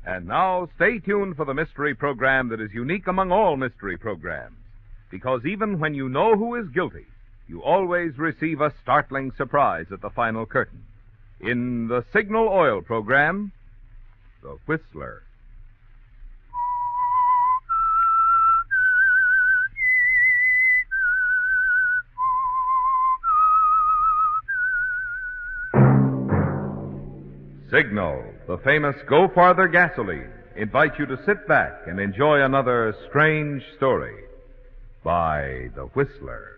And now, stay tuned for the mystery program that is unique among all mystery programs. Because even when you know who is guilty, you always receive a startling surprise at the final curtain. In the Signal Oil program, The Whistler. Signal, the famous Go Farther gasoline, invites you to sit back and enjoy another strange story by The Whistler.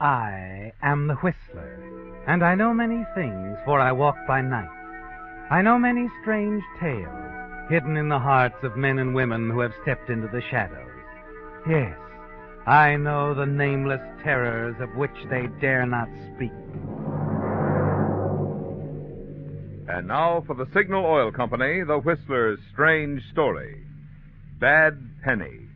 I am the Whistler, and I know many things, for I walk by night. I know many strange tales, hidden in the hearts of men and women who have stepped into the shadows. Yes, I know the nameless terrors of which they dare not speak. And now for the Signal Oil Company, The Whistler's strange story, Bad Penny.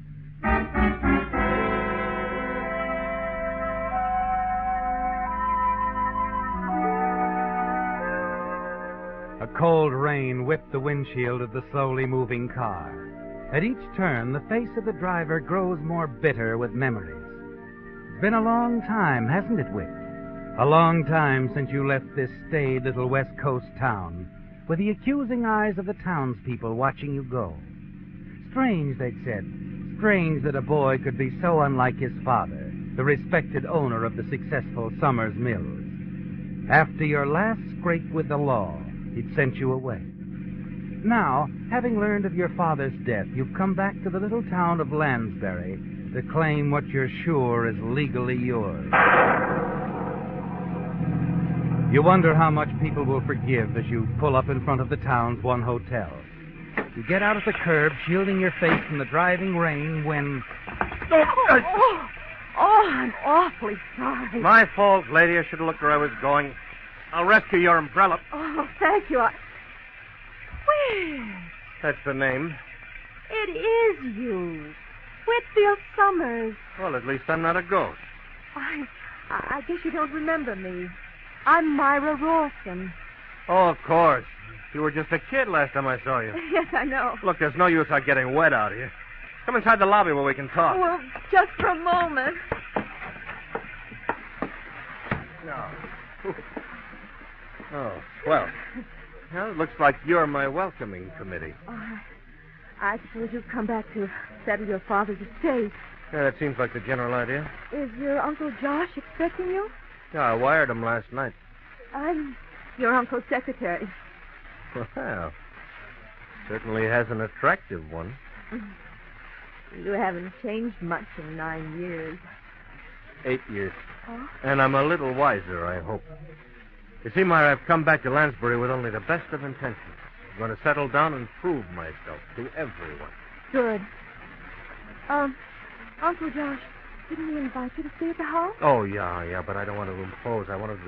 A cold rain whipped the windshield of the slowly moving car. At each turn, the face of the driver grows more bitter with memories. It's been a long time, hasn't it, Whit? A long time since you left this staid little West Coast town, with the accusing eyes of the townspeople watching you go. Strange, they'd said, strange that a boy could be so unlike his father, the respected owner of the successful Summers Mills. After your last scrape with the law, he'd sent you away. Now, having learned of your father's death, you've come back to the little town of Lansbury to claim what you're sure is legally yours. You wonder how much people will forgive as you pull up in front of the town's one hotel. You get out at the curb, shielding your face from the driving rain when... I'm awfully sorry. My fault, lady. I should have looked where I was going. I'll rescue your umbrella. Oh, thank you. Where? That's the name. It is you. Whitfield Summers. Well, at least I'm not a ghost. I guess you don't remember me. I'm Myra Rawson. Oh, of course. You were just a kid last time I saw you. Yes, I know. Look, there's no use out getting wet out here. Come inside the lobby where we can talk. Well, just for a moment. No. Oh, swell. Well, it looks like you're my welcoming committee. I suppose you've come back to settle your father's estate. Yeah, that seems like the general idea. Is your Uncle Josh expecting you? Yeah, I wired him last night. I'm your uncle's secretary. Well, certainly has an attractive one. You haven't changed much in 9 years. 8 years. Oh? And I'm a little wiser, I hope. You see, Myra, I've come back to Lansbury with only the best of intentions. I'm going to settle down and prove myself to everyone. Good. Uncle Josh, didn't he invite you to stay at the house? Oh, yeah, but I don't want to impose. I wanted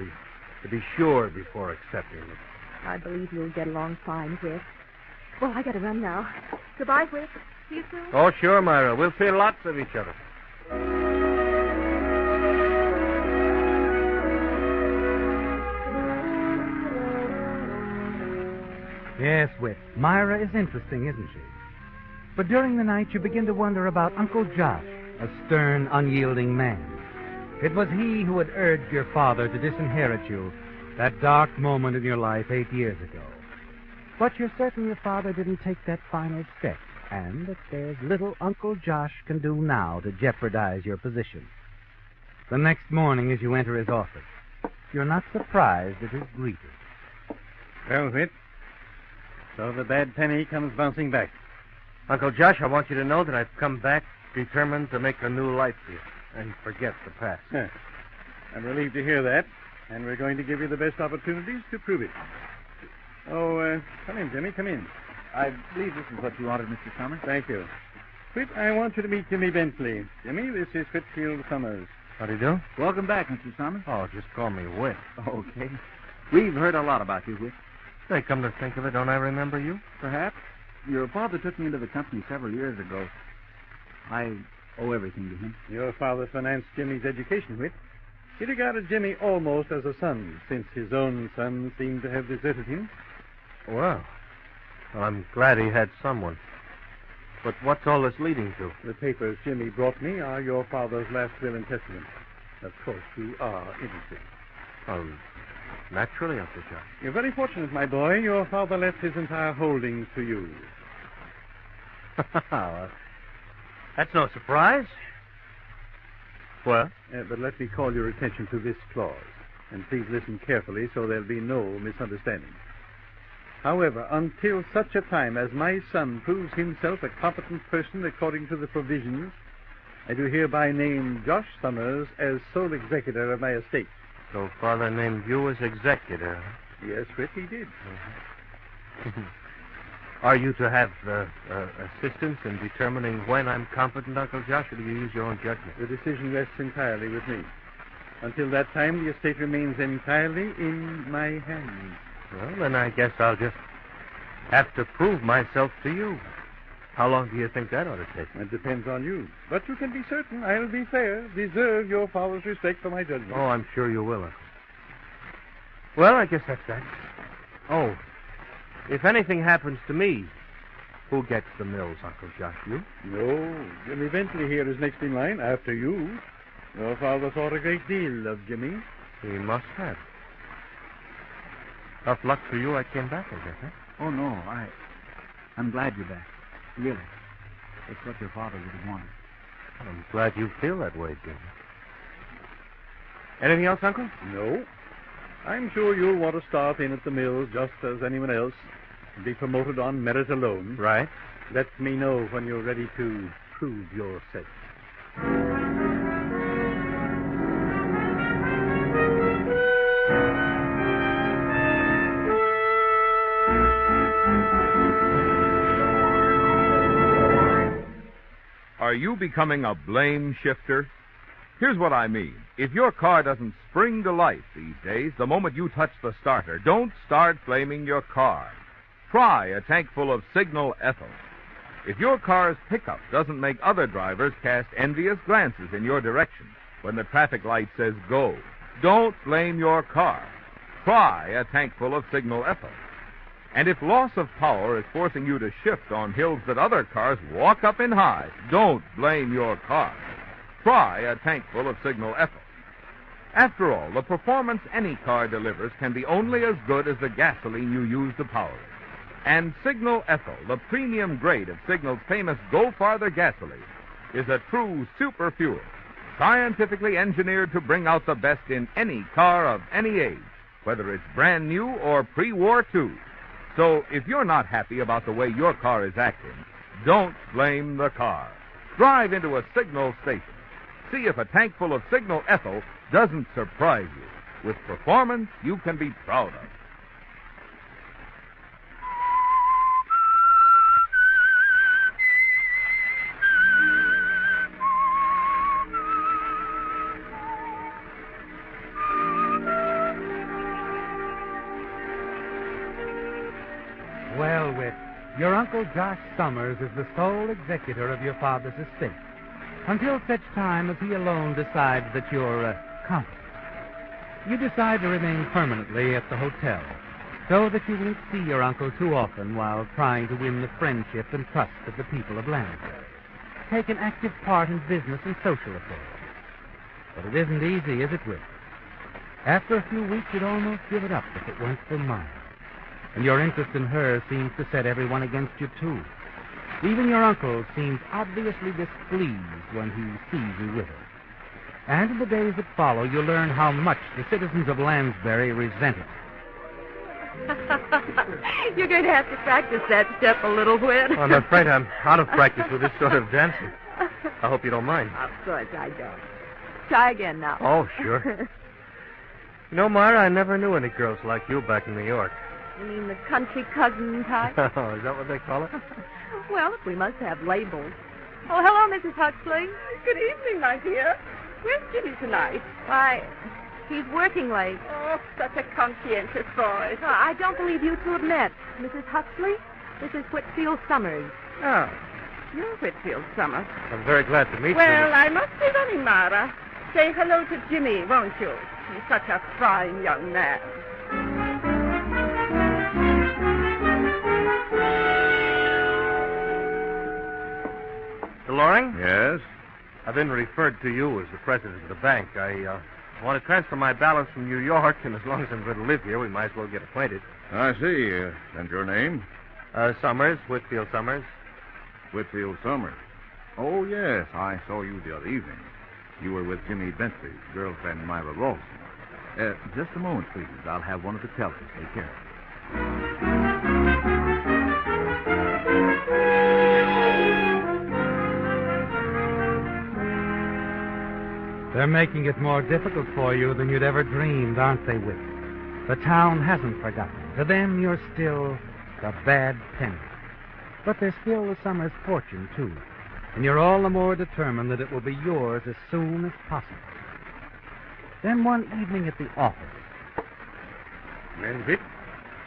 to be sure before accepting it. I believe you'll get along fine, Whit. Well, I got to run now. Goodbye, Whit. See you soon. Oh, sure, Myra. We'll see lots of each other. Yes, Whit, Myra is interesting, isn't she? But during the night, you begin to wonder about Uncle Josh, a stern, unyielding man. It was he who had urged your father to disinherit you, that dark moment in your life 8 years ago. But you're certain your father didn't take that final step, and that there's little Uncle Josh can do now to jeopardize your position. The next morning, as you enter his office, you're not surprised at his greeting. Well, Whit, so the bad penny comes bouncing back. Uncle Josh, I want you to know that I've come back determined to make a new life here and forget the past. I'm relieved to hear that, and we're going to give you the best opportunities to prove it. Oh, come in, Jimmy, come in. I believe this is what you wanted, Mr. Summers. Thank you. Whit, I want you to meet Jimmy Bentley. Jimmy, this is Whitfield Summers. How do you do? Welcome back, Mr. Summers. Oh, just call me Whit. Okay. We've heard a lot about you, Whit. Say, come to think of it, don't I remember you? Perhaps. Your father took me into the company several years ago. I owe everything to him. Your father financed Jimmy's education, Whit. He regarded Jimmy almost as a son, since his own son seemed to have deserted him. Well, I'm glad he had someone. But what's all this leading to? The papers Jimmy brought me are your father's last will and testament. Of course, you are interested. Oh, naturally, Uncle Josh. You're very fortunate, my boy. Your father left his entire holdings to you. That's no surprise. Well? But let me call your attention to this clause. And please listen carefully so there'll be no misunderstanding. However, until such a time as my son proves himself a competent person according to the provisions, I do hereby name Josh Summers as sole executor of my estate. So Father named you as executor? Yes, Rick, he did. Are you to have assistance in determining when I'm competent, Uncle Josh, or do you use your own judgment? The decision rests entirely with me. Until that time, the estate remains entirely in my hands. Well, then I guess I'll just have to prove myself to you. How long do you think that ought to take? It depends on you. But you can be certain I'll be fair, deserve your father's respect for my judgment. Oh, I'm sure you will, Uncle. Well, I guess that's that. Oh, if anything happens to me, who gets the mills, Uncle Josh? You? No, Jimmy Bentley here is next in line after you. Your father thought a great deal of Jimmy. He must have. Tough luck for you I came back, I guess, huh? Oh, no, I'm glad you're back. Really. It's what your father would have wanted. I'm glad you feel that way, Jimmy. Anything else, Uncle? No. I'm sure you'll want to start in at the mills just as anyone else and be promoted on merit alone. Right. Let me know when you're ready to prove yourself. Are you becoming a blame shifter? Here's what I mean. If your car doesn't spring to life these days, the moment you touch the starter, don't start blaming your car. Try a tank full of Signal Ethyl. If your car's pickup doesn't make other drivers cast envious glances in your direction when the traffic light says go, don't blame your car. Try a tank full of Signal Ethyl. And if loss of power is forcing you to shift on hills that other cars walk up in high, don't blame your car. Try a tank full of Signal Ethyl. After all, the performance any car delivers can be only as good as the gasoline you use to power it. And Signal Ethyl, the premium grade of Signal's famous Go Farther gasoline, is a true super fuel, scientifically engineered to bring out the best in any car of any age, whether it's brand new or pre-war too. So if you're not happy about the way your car is acting, don't blame the car. Drive into a Signal station. See if a tank full of Signal Ethyl doesn't surprise you with performance you can be proud of. Well, Whit, your Uncle Josh Summers is the sole executor of your father's estate until such time as he alone decides that you're competent. You decide to remain permanently at the hotel so that you won't see your uncle too often while trying to win the friendship and trust of the people of Lansbury. Take an active part in business and social affairs. But it isn't easy, is it, Whit? After a few weeks, you'd almost give it up if it weren't for mine. And your interest in her seems to set everyone against you, too. Even your uncle seems obviously displeased when he sees you with her. And in the days that follow, you'll learn how much the citizens of Lansbury resent it. You're going to have to practice that step a little, Whit. I'm afraid I'm out of practice with this sort of dancing. I hope you don't mind. Of course I don't. Try again now. Oh, sure. You know, Myra, I never knew any girls like you back in New York. You mean the country cousin type? Oh, is that what they call it? Well, we must have labels. Oh, hello, Mrs. Huxley. Good evening, my dear. Where's Jimmy tonight? Why, He's working late. Oh, such a conscientious boy. I don't believe you two have met. Mrs. Huxley, this is Whitfield Summers. Oh, you're Whitfield Summers. I'm very glad to meet Well, you. I must be running, Mara. Say hello to Jimmy, won't you? He's such a fine young man. Loring? Yes? I've been referred to you as the president of the bank. I want to transfer my balance from New York, and as long as I'm going to live here, we might as well get acquainted. I see. And your name? Summers, Whitfield Summers. Whitfield Summers. Oh, yes. I saw you the other evening. You were with Jimmy Bentley's girlfriend, Myra Ralston. Just a moment, please. I'll have one of the tellers take care of it. They're making it more difficult for you than you'd ever dreamed, aren't they, Whit? The town hasn't forgotten. To them, you're still the bad penny. But there's still the Summers fortune, too. And you're all the more determined that it will be yours as soon as possible. Then one evening at the office. Well, Vic,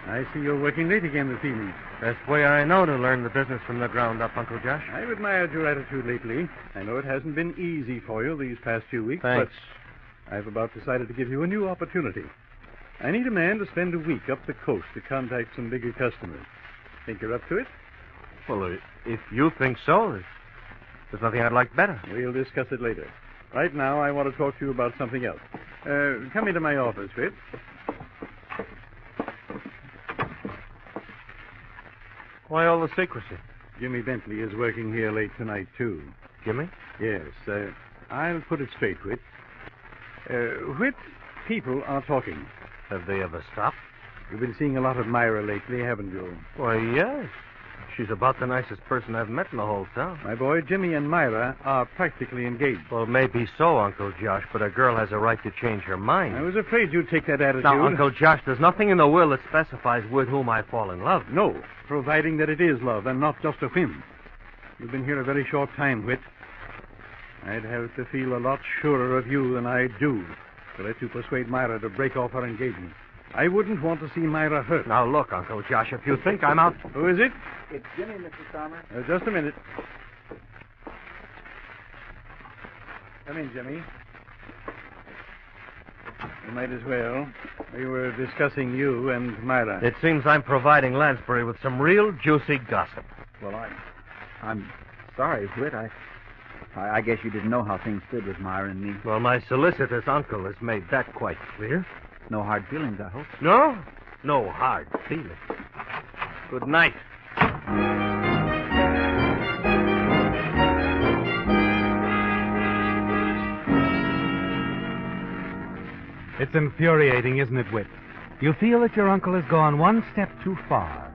I see you're working late again this evening. Best way I know to learn the business from the ground up, Uncle Josh. I've admired your attitude lately. I know it hasn't been easy for you these past few weeks, Thanks. but I've about decided to give you a new opportunity. I need a man to spend a week up the coast to contact some bigger customers. Think you're up to it? Well, if you think so, there's nothing I'd like better. We'll discuss it later. Right now, I want to talk to you about something else. Come into my office, Fitz. Why all the secrecy? Jimmy Bentley is working here late tonight, too. Jimmy? Yes, I'll put it straight, Whit. Whit, people are talking. Have they ever stopped? You've been seeing a lot of Myra lately, haven't you? Why, yes. She's about the nicest person I've met in the whole town. My boy, Jimmy and Myra are practically engaged. Well, maybe so, Uncle Josh, but a girl has a right to change her mind. I was afraid you'd take that attitude. Now, Uncle Josh, there's nothing in the will that specifies with whom I fall in love. No, providing that it is love and not just a whim. You've been here a very short time, Whit. I'd have to feel a lot surer of you than I do to let you persuade Myra to break off her engagement. I wouldn't want to see Myra hurt. Now, look, Uncle Josh, if you think I'm out... Who is it? It's Jimmy, Mr. Summers. Just a minute. Come in, Jimmy. You might as well. We were discussing you and Myra. It seems I'm providing Lansbury with some real juicy gossip. Well, I'm sorry, Whit. I guess you didn't know how things stood with Myra and me. Well, my solicitor's uncle has made that quite clear. No hard feelings, I hope. No? No hard feelings. Good night. It's infuriating, isn't it, Whit? You feel that your uncle has gone one step too far.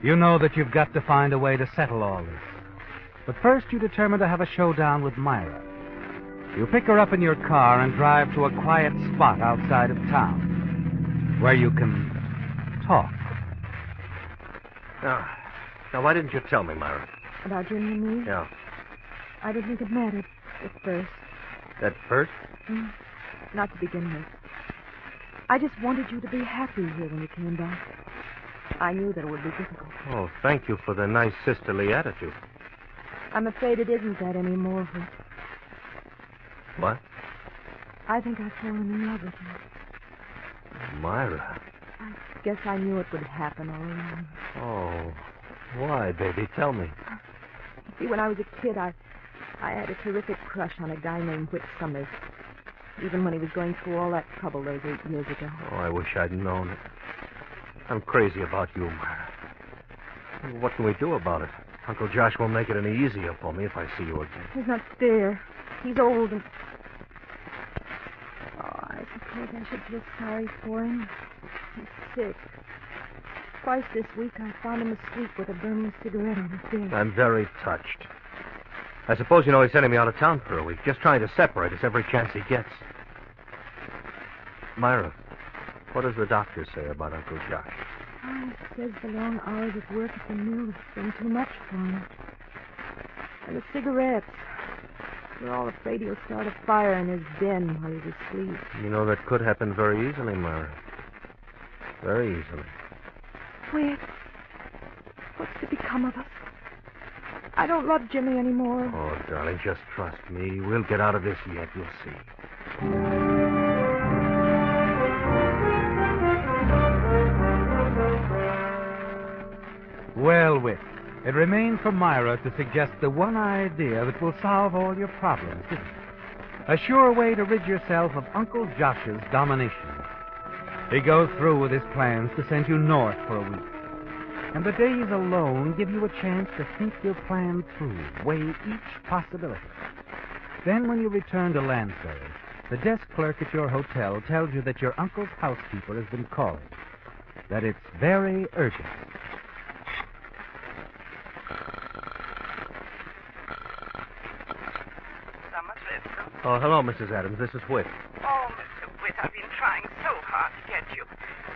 You know that you've got to find a way to settle all this. But first you determine to have a showdown with Myra. You pick her up in your car and drive to a quiet spot outside of town where you can talk. Now, why didn't you tell me, Myra? About Jimmy and me? Yeah. I didn't think it mattered at first. At first? Not to begin with. I just wanted you to be happy here when you came back. I knew that it would be difficult. Oh, thank you for the nice sisterly attitude. I'm afraid it isn't that anymore, Whit. What? I think I've fallen in love with you. Myra. I guess I knew it would happen all along. Oh, why, baby? Tell me. See, when I was a kid, I had a terrific crush on a guy named Whit Summers. Even when he was going through all that trouble those 8 years ago. Oh, I wish I'd known it. I'm crazy about you, Myra. What can we do about it? Uncle Josh won't make it any easier for me if I see you again. He's not fair. He's old and... Oh, I suppose I should feel sorry for him. He's sick. Twice this week I found him asleep with a burning cigarette on his bed. I'm very touched. I suppose you know he's sending me out of town for a week, just trying to separate us every chance he gets. Myra, what does the doctor say about Uncle Josh? Oh, he says the long hours of work at the mill have been too much for him. And the cigarettes. We're all afraid he'll start a fire in his den while he's asleep. You know, that could happen very easily, Myra. Very easily. Whit, what's to become of us? I don't love Jimmy anymore. Oh, darling, just trust me. We'll get out of this yet. You'll see. Well, Whit, it remains for Myra to suggest the one idea that will solve all your problems, isn't it? A sure way to rid yourself of Uncle Josh's domination. He goes through with his plans to send you north for a week. And the days alone give you a chance to think your plan through, weigh each possibility. Then when you return to Lansbury, the desk clerk at your hotel tells you that your uncle's housekeeper has been calling, that it's very urgent. Oh, hello, Mrs. Adams. This is Whit. Oh, Mr. Whit, I've been trying so hard to get you.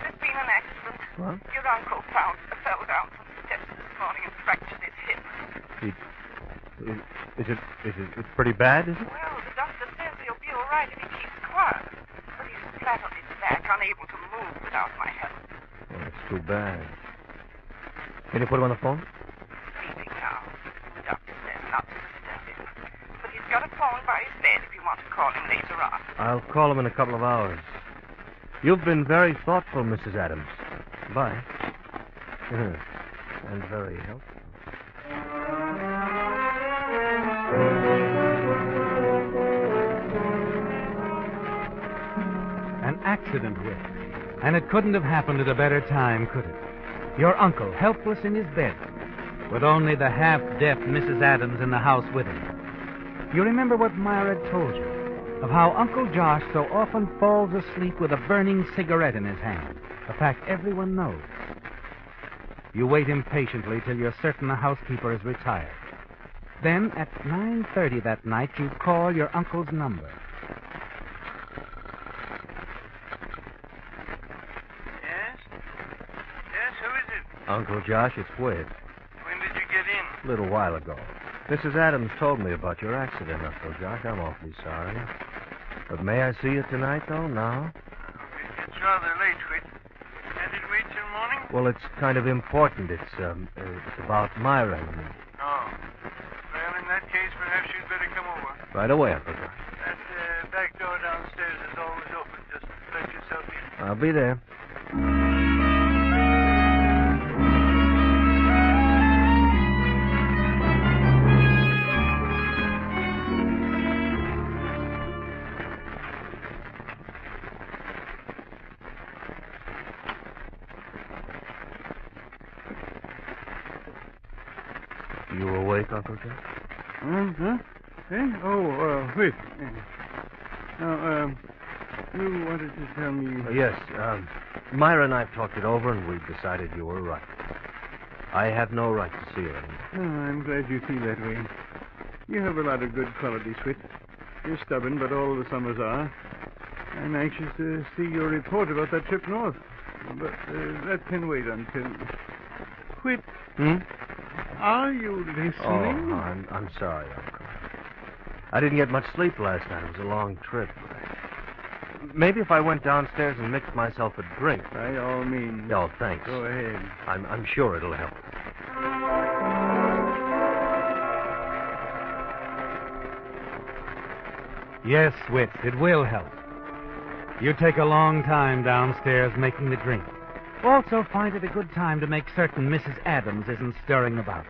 There's been an accident. What? Your uncle fell down some steps this morning and fractured his hip. It's pretty bad, is it? Well, the doctor says he'll be all right if he keeps quiet. But he's flat on his back, unable to move without my help. Oh, it's too bad. Can you put him on the phone? Sleeping now. The doctor says not to disturb him. But he's got a phone by his bed if you want to call him later on. I'll call him in a couple of hours. You've been very thoughtful, Mrs. Adams. Bye. And very helpful. An accident, Whit. And it couldn't have happened at a better time, could it? Your uncle, helpless in his bed, with only the half-deaf Mrs. Adams in the house with him. You remember what Myra told you, of how Uncle Josh so often falls asleep with a burning cigarette in his hand, a fact everyone knows. You wait impatiently till you're certain the housekeeper is retired. Then, at 9:30 that night, you call your uncle's number. Yes? Yes, who is it? Uncle Josh, it's Whit. When did you get in? A little while ago. Mrs. Adams told me about your accident, Uncle Josh. I'm awfully sorry. But may I see you tonight, though, now? It's rather late, Whit. Can't it wait till morning? Well, it's kind of important. It's about Myra and me. Oh. Well, in that case, perhaps you'd better come over. Right away, Uncle Josh. That back door downstairs is always open. Just let yourself in. I'll be there. You awake, Uncle Josh? Huh? Eh? Oh, Whit. Now, you wanted to tell me... Yes, Myra and I've talked it over, and we've decided you were right. I have no right to see her anymore. Oh, I'm glad you feel that way. You have a lot of good qualities, Whit. You're stubborn, but all the summers are. I'm anxious to see your report about that trip north. But that can wait until... Whit, are you listening? Oh, I'm sorry, Uncle. I didn't get much sleep last night. It was a long trip. Maybe if I went downstairs and mixed myself a drink. By all means. Oh, thanks. Go ahead. I'm sure it'll help. Yes, Whit, it will help. You take a long time downstairs making the drink. Also find it a good time to make certain Mrs. Adams isn't stirring about.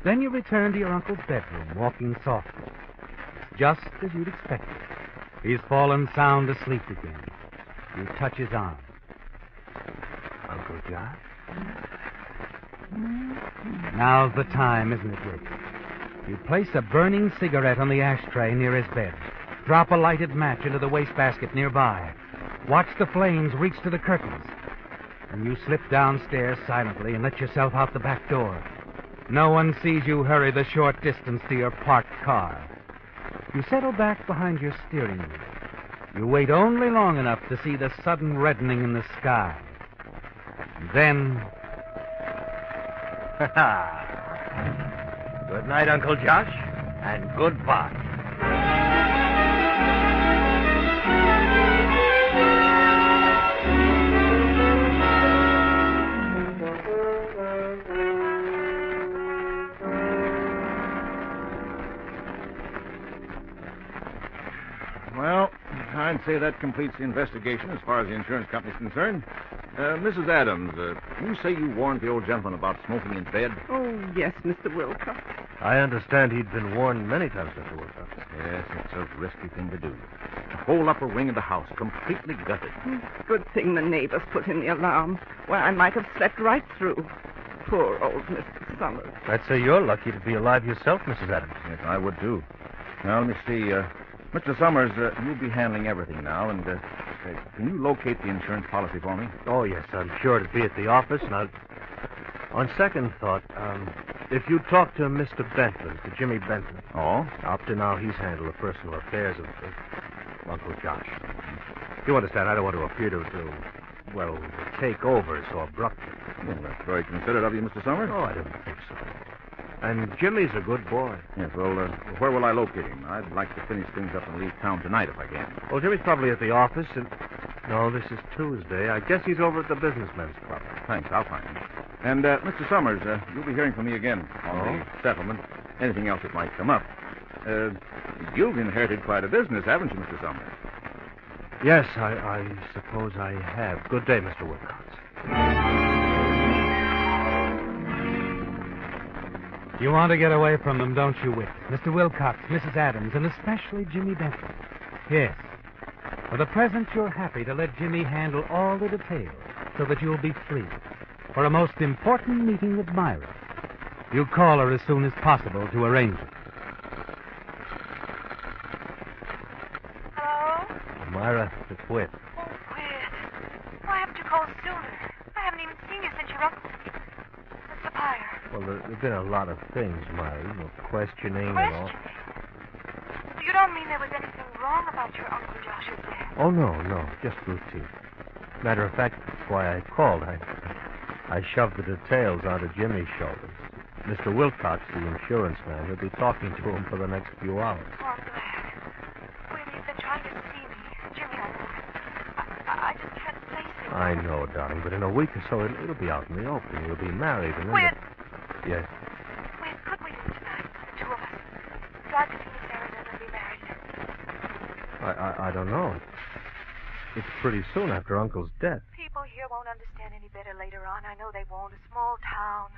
Then you return to your uncle's bedroom, walking softly. Just as you'd expected. He's fallen sound asleep again. You touch his arm. Uncle Josh? Now's the time, isn't it, Whit? You place a burning cigarette on the ashtray near his bed. Drop a lighted match into the wastebasket nearby. Watch the flames reach to the curtains. And you slip downstairs silently and let yourself out the back door. No one sees you hurry the short distance to your parked car. You settle back behind your steering wheel. You wait only long enough to see the sudden reddening in the sky. And then... Good night, Uncle Josh, and goodbye. I'd say that completes the investigation as far as the insurance company's concerned. Mrs. Adams, you say you warned the old gentleman about smoking in bed? Oh, yes, Mr. Wilcox. I understand he'd been warned many times, Mr. Wilcox. Yes, it's a risky thing to do. The whole upper wing of the house completely gutted. Good thing the neighbors put in the alarm. Well, I might have slept right through. Poor old Mr. Summers. I'd say you're lucky to be alive yourself, Mrs. Adams. Yes, I would, too. Now, let me see. Mr. Summers, you'll be handling everything now, and can you locate the insurance policy for me? Oh, yes, I'm sure it'd be at the office, and on second thought, if you talk to Mr. Bentley, to Jimmy Bentley. Oh? Up to now, he's handled the personal affairs of Uncle Josh. You understand, I don't want to appear to take over so abruptly. Well, that's very considerate of you, Mr. Summers. Oh, I don't think so. And Jimmy's a good boy. Yes, well, where will I locate him? I'd like to finish things up and leave town tonight if I can. Well, Jimmy's probably at the office, and... No, this is Tuesday. I guess he's over at the Businessmen's Club. Thanks, I'll find him. And, Mr. Summers, you'll be hearing from me again on the settlement. Anything else that might come up. You've inherited quite a business, haven't you, Mr. Summers? Yes, I suppose I have. Good day, Mr. Wilcox. You want to get away from them, don't you, Whit? Mr. Wilcox, Mrs. Adams, and especially Jimmy Bentley. Yes. For the present, you're happy to let Jimmy handle all the details so that you'll be free for a most important meeting with Myra. You call her as soon as possible to arrange it. Hello? Myra, it's Whit. Oh, Whit. Why haven't you called sooner? I haven't even seen you since your uncle... What's the fire? Well, there've been a lot of things, Myra. You know, questioning and all. You don't mean there was anything wrong about your Uncle Josh's death? Oh, no, just routine. Matter of fact, that's why I called. I shoved the details onto Jimmy's shoulders. Mr. Wilcox, the insurance man, will be talking to him for the next few hours. Oh, I'm glad. Well, you've been trying to see me. Jimmy, I just can't face it. I know, darling, but in a week or so, it'll be out in the open. You'll be married, and then... Whit! Yes? Whit, could we do tonight, the two of us? Drive to Phoenix, Arizona, and be married. I don't know. It's pretty soon after Uncle's death. People here won't understand any better later on. I know they won't. A small town.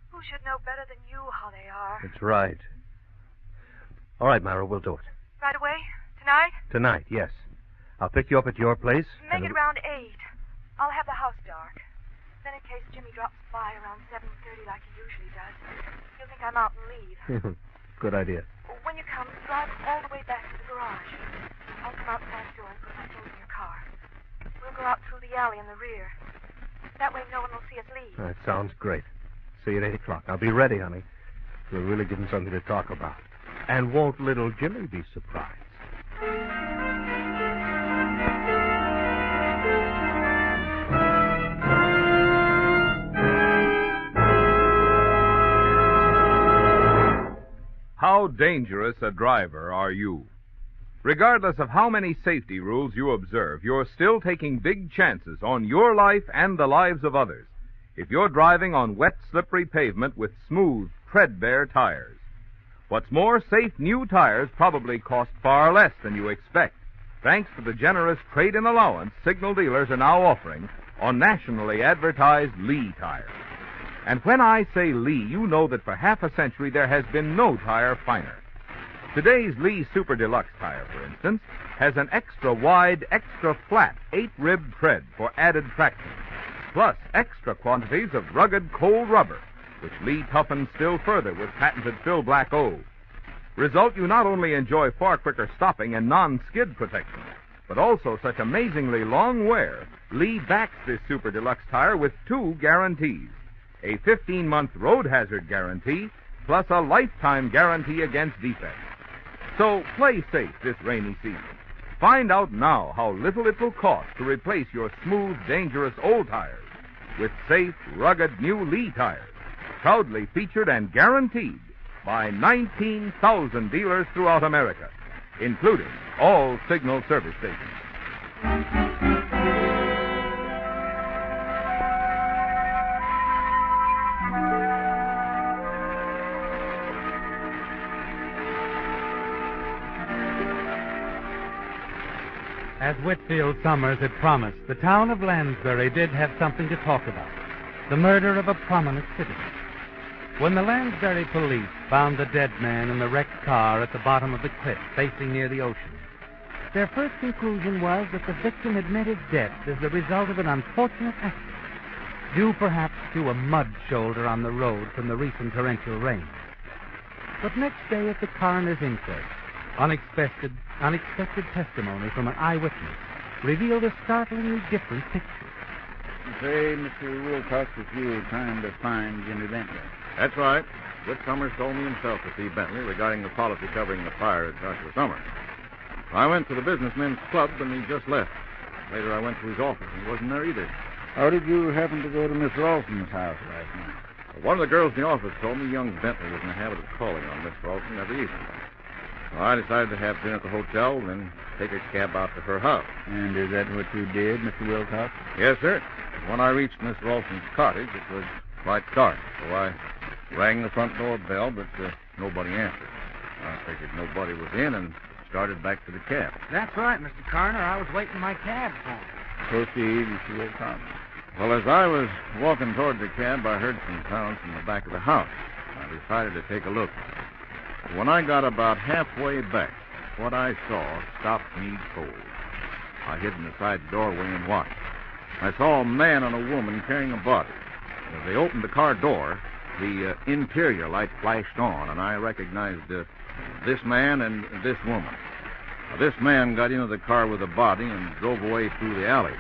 Who should know better than you how they are? That's right. All right, Myra, we'll do it. Right away? Tonight? Tonight, yes. I'll pick you up at your place. Make it around 8. I'll have the house dark. Then in case Jimmy drops by around 7:30 like he usually does, he'll think I'm out and leave. Good idea. When you come, drive all the way back to the garage. I'll come out the back door and put my things in your car. We'll go out through the alley in the rear. That way no one will see us leave. That sounds great. See you at 8 o'clock. I'll be ready, honey. We'll really give him something to talk about. And won't little Jimmy be surprised? How dangerous a driver are you? Regardless of how many safety rules you observe, you're still taking big chances on your life and the lives of others if you're driving on wet, slippery pavement with smooth, tread-bare tires. What's more, safe new tires probably cost far less than you expect, thanks to the generous trade-in allowance signal dealers are now offering on nationally advertised Lee tires. And when I say Lee, you know that for half a century there has been no tire finer. Today's Lee Super Deluxe tire, for instance, has an extra wide, extra flat 8-rib tread for added traction, plus extra quantities of rugged cold rubber, which Lee toughens still further with patented Fill Black O. Result, you not only enjoy far quicker stopping and non-skid protection, but also such amazingly long wear. Lee backs this Super Deluxe tire with 2 guarantees: a 15-month road hazard guarantee, plus a lifetime guarantee against defects. So play safe this rainy season. Find out now how little it will cost to replace your smooth, dangerous old tires with safe, rugged new Lee tires, proudly featured and guaranteed by 19,000 dealers throughout America, including all Signal service stations. As Whitfield Summers had promised, the town of Lansbury did have something to talk about. The murder of a prominent citizen. When the Lansbury police found the dead man in the wrecked car at the bottom of the cliff facing near the ocean, their first conclusion was that the victim had met his death as the result of an unfortunate accident, due perhaps to a mud shoulder on the road from the recent torrential rain. But next day at the coroner's inquest, unexpected testimony from an eyewitness revealed a startlingly different picture. You say Mr. Wilcox that you were trying to find Jimmy Bentley. That's right. Whit Summers told me himself to see Bentley regarding the policy covering the fire at Joshua Summers. I went to the businessmen's club, and he just left. Later, I went to his office, and he wasn't there either. How did you happen to go to Miss Ralston's house last night? One of the girls in the office told me young Bentley was in the habit of calling on Miss Ralston every evening. So I decided to have dinner at the hotel, and then take a cab out to her house. And is that what you did, Mr. Wilcox? Yes, sir. When I reached Miss Ralston's cottage, it was quite dark, so I rang the front door bell, but nobody answered. I figured nobody was in and started back to the cab. That's right, Mr. Coroner. I was waiting my cab for him. Proceed, Mr. Wilcox. Well, as I was walking toward the cab, I heard some sounds from the back of the house. I decided to take a look. When I got about halfway back, what I saw stopped me cold. I hid in the side doorway and watched. I saw a man and a woman carrying a body. As they opened the car door, the interior light flashed on, and I recognized this man and this woman. Now, this man got into the car with the body and drove away through the alley.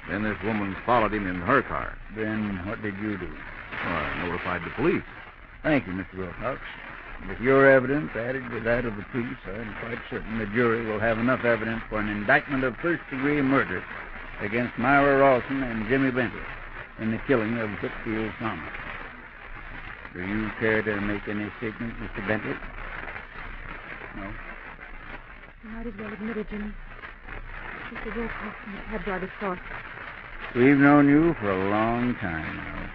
Then this woman followed him in her car. Then what did you do? Well, I notified the police. Thank you, Mr. Wilcox. With your evidence added to that of the police, I'm quite certain the jury will have enough evidence for an indictment of first-degree murder against Myra Ralston and Jimmy Bentley in the killing of Whitfield Summers. Do you care to make any statement, Mr. Bentley? No? You might as well admit it, Jimmy. Mr. Wilcox and the cab driver saw us. We've known you for a long time now.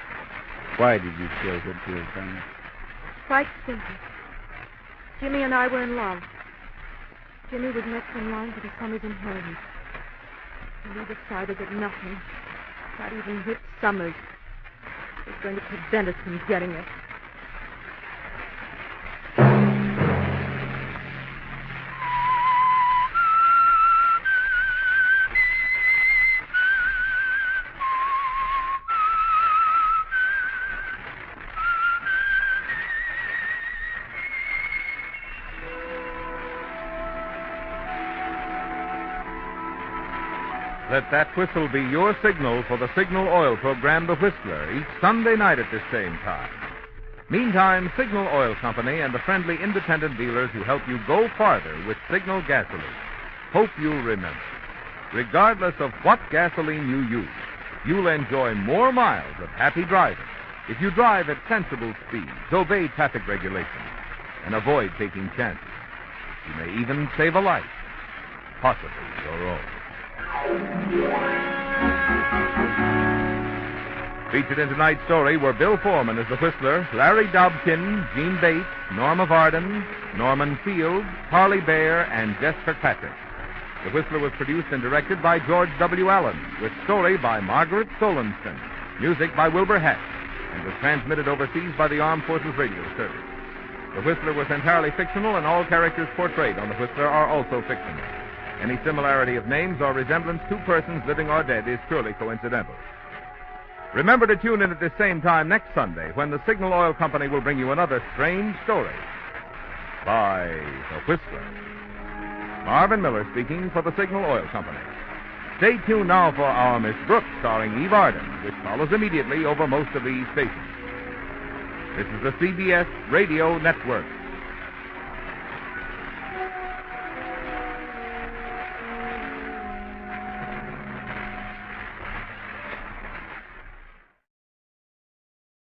Why did you kill Whitfield Summers? Quite simple. Jimmy and I were in love. Jimmy was next in line for the Summers' inheritance. And we decided that nothing, not even Whit Summers, was going to prevent us from getting it. Let that whistle be your signal for the Signal Oil program, The Whistler, each Sunday night at this same time. Meantime, Signal Oil Company and the friendly independent dealers who help you go farther with Signal gasoline hope you'll remember. Regardless of what gasoline you use, you'll enjoy more miles of happy driving if you drive at sensible speeds, obey traffic regulations, and avoid taking chances. You may even save a life, possibly your own. Featured in tonight's story were Bill Foreman as the Whistler, Larry Dobkin, Gene Bates, Norma Varden, Norman Field, Harley Bear, and Jess Kirkpatrick. The Whistler was produced and directed by George W. Allen, with story by Margaret Solonston, music by Wilbur Hatch, and was transmitted overseas by the Armed Forces Radio Service. The Whistler was entirely fictional, and all characters portrayed on The Whistler are also fictional. Any similarity of names or resemblance to persons living or dead is purely coincidental. Remember to tune in at the same time next Sunday when the Signal Oil Company will bring you another strange story by The Whistler. Marvin Miller speaking for the Signal Oil Company. Stay tuned now for our Miss Brooks starring Eve Arden, which follows immediately over most of these stations. This is the CBS Radio Network.